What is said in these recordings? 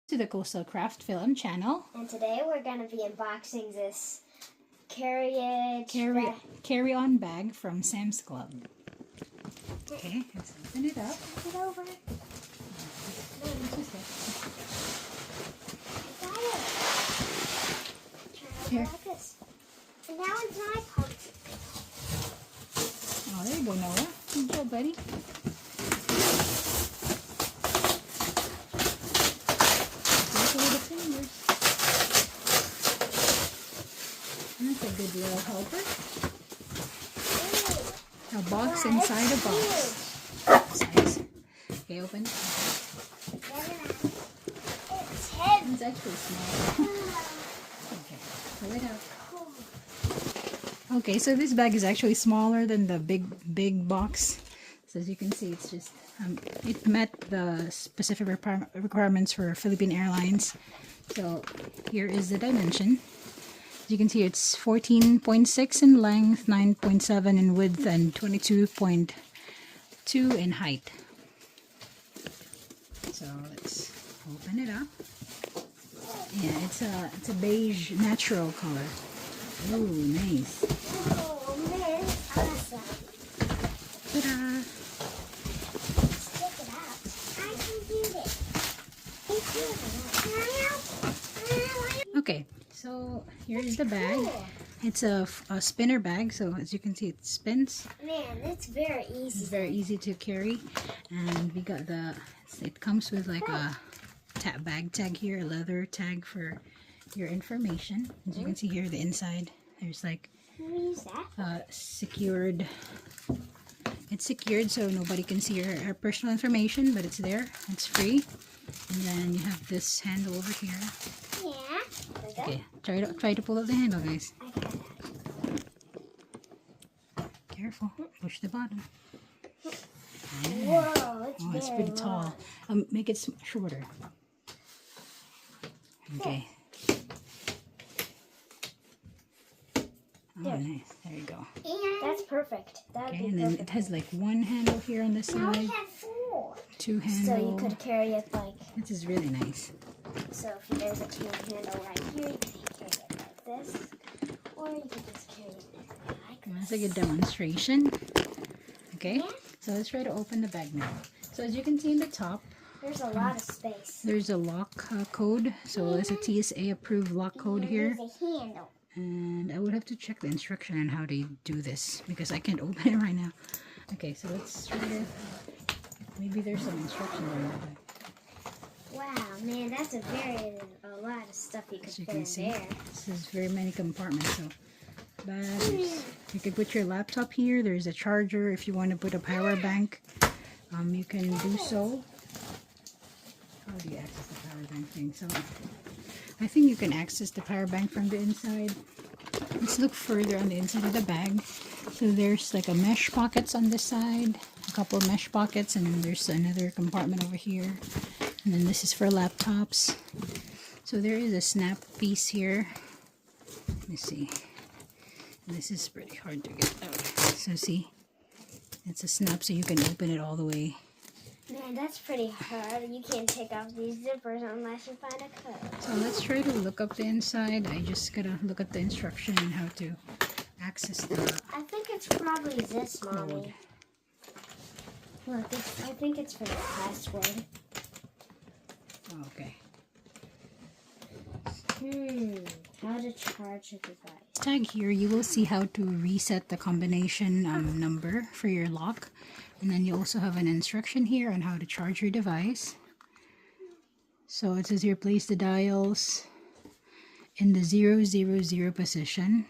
To the CoastalCraftFilAm channel. And today we're going to be unboxing this carry-on bag from Sam's Club. Okay, let's open it up. Flip it over. Here. Like this. And now it's my pumpkin. Oh, there you go, Noah. Good job, buddy. That's a good little helper. A box inside a box. Size. Okay, open it. It's heavy. It's actually small. Okay, pull it out. Okay, so this bag is actually smaller than the big box. So as you can see, it's just it met the specific requirements for Philippine Airlines. So here is the dimension. As you can see, it's 14.6 in length, 9.7 in width, and 22.2 in height. So let's open it up. Yeah, it's a beige natural color. Oh, nice. Oh, man, it's awesome. Ta-da! Stick it out. I can do this. Okay, so here is the bag. It's a spinner bag, so as you can see, it spins. Man, it's very easy. It's very easy to carry, and we got it comes with like a bag tag here, a leather tag for your information. As you can see here, the inside, there's like secured. It's secured so nobody can see your personal information, but it's there. It's free. And then you have this handle over here. Yeah. Okay, try to pull out the handle, guys. Careful, push the bottom. Whoa, it's pretty tall. Make it shorter. Okay. Oh, nice. There you go. That's perfect. Okay, and then it has like one handle here on this Now side. we have 4. Two handles. So you could carry it like. This is really nice. So if there's a 2 handle right here, you can carry it like this, or you can just carry it like this. That's like a demonstration. Okay, Yeah. so let's try to open the bag now. So as you can see in the top, There's a lot of space. there's a lock code. So it's a TSA approved lock code here. There's a handle. And I would have to check the instruction on how to do this because I can't open it right now. Okay, so let's try to. Maybe there's some instructions on it. Wow, man, that's a lot of stuff you could As you put can in see, there. this is very many compartments. So batteries. You could put your laptop here. There's a charger if you want to put a power bank. You can do so. How do you access the power bank thing? So I think you can access the power bank from the inside. Let's look further on the inside of the bag. So there's like a mesh pockets on this side, a couple of mesh pockets, and then there's another compartment over here. And then this is for laptops. So there is a snap piece here. Let me see. This is pretty hard to get out. So see, it's a snap so you can open it all the way. Man, that's pretty hard. You can't take off these zippers unless you find a code. So let's try to look up the inside. I just gotta look at the instruction and how to access the I think it's probably this, Mommy. code. Look, I think it's for the password. Okay. How to charge a device. Tag here, you will see how to reset the combination number for your lock. And then you also have an instruction here on how to charge your device. So it says here, place the dials in the 000 position.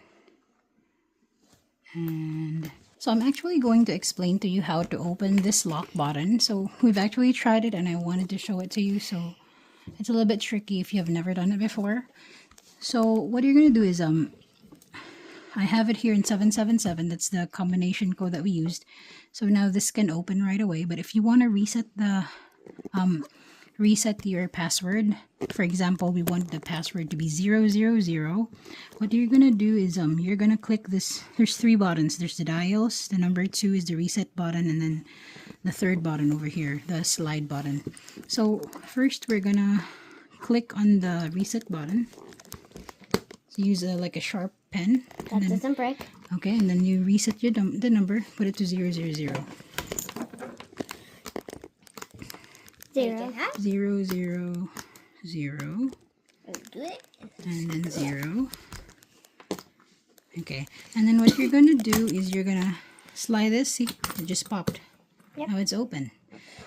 And so I'm actually going to explain to you how to open this lock button. So we've actually tried it and I wanted to show it to you. So it's a little bit tricky if you have never done it before. So what you're going to do is, I have it here in 777. That's the combination code that we used. So now this can open right away. But if you want to reset your password, for example, we want the password to be 000. What you're going to do is you're going to click this. There's 3 buttons. There's the dials. The number 2 is the reset button. And then the third button over here, the slide button. So first we're going to click on the reset button. So use like a sharp pen. That doesn't break. Okay, and then you reset your the number, put it to 000. 0. 000. Good. And then 0. Okay, and then what you're going to do is you're going to slide this. See, it just popped. Yep. Now it's open.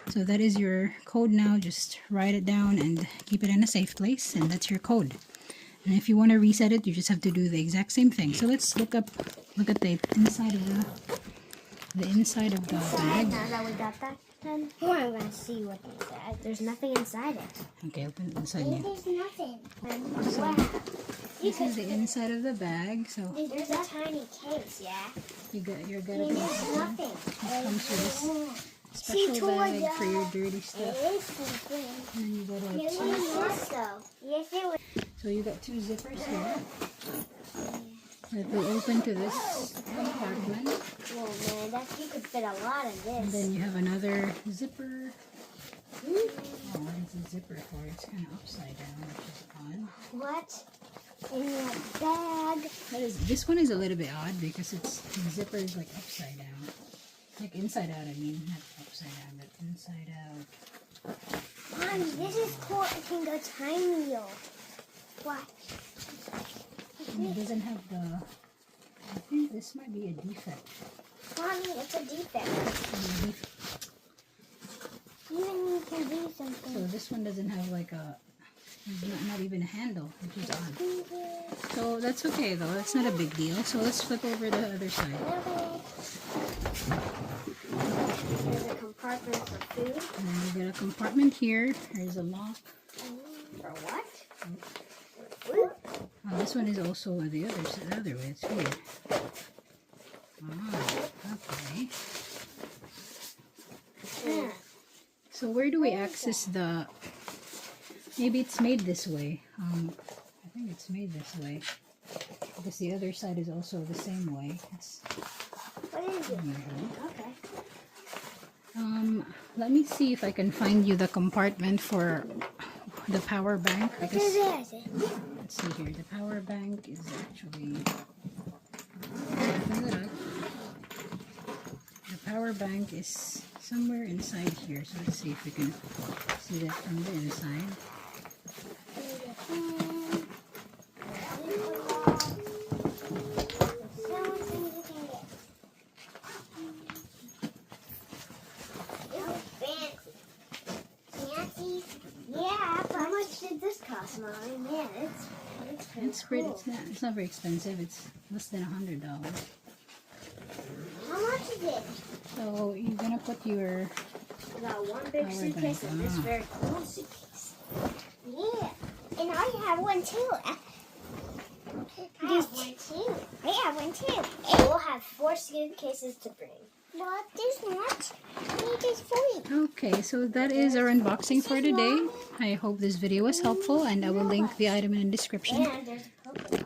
So that is your code now. Just write it down and keep it in a safe place, and that's your code. And if you want to reset it, you just have to do the exact same thing. So let's look at the inside of the inside of the bag. Now that we got that done, I'm gonna see what inside. There's nothing inside it. Okay, open it inside There's you. nothing. Wow. This is the inside of the bag. So There's a tiny case, yeah. you're gonna There's be nothing. it comes with this special bag for your dirty stuff. It is something. And then you got a Yes, it was. Yes, it was. So you got 2 zippers here that will open to this compartment. Oh man, you could fit a lot of And this. then you have another zipper. Oh, what is the zipper for? It's kind of upside down, which is odd. What? In your bag. This one is a little bit odd because the zipper is like upside down. Like inside out, I mean. Not upside down, but inside out. Mommy, this is cool. It can go tiny. What? And it doesn't have the... I think this might be a defect. Mommy, it's a defect. Even you can do something. So this one doesn't have like a... Not even a handle, which is odd. So that's okay though. That's not a big deal. So let's flip over the other side. There's a compartment for food. And then you got a compartment here. There's a lock. For what? This one is also the other way. It's weird. Okay. Yeah. So where do we access the... Maybe it's made this way. I think it's made this way. Because the other side is also the same way. It's What is it? unusual. Okay. Let me see if I can find you the compartment for the power bank. Because, let's see here. The power bank is actually... The power bank is somewhere inside here. So let's see if we can see that from the inside. How much did this cost, Mommy? Man, it's It's not very expensive. It's less than $100. How much is it? So you're gonna put your... I got one big Power suitcase bank. and this very cool suitcase. Yeah, and I have one too. I have one too. I have one too. And we'll have 4 suitcases to bring. What? There's not. There's 4. Okay, so that is our unboxing for today. I hope this video was helpful, and I will link the item in the description. And there's a Pokemon.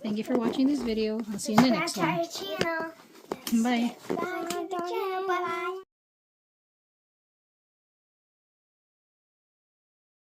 Thank you for watching this video. I'll see you in the next one. Subscribe to our channel. Bye. Bye to the channel.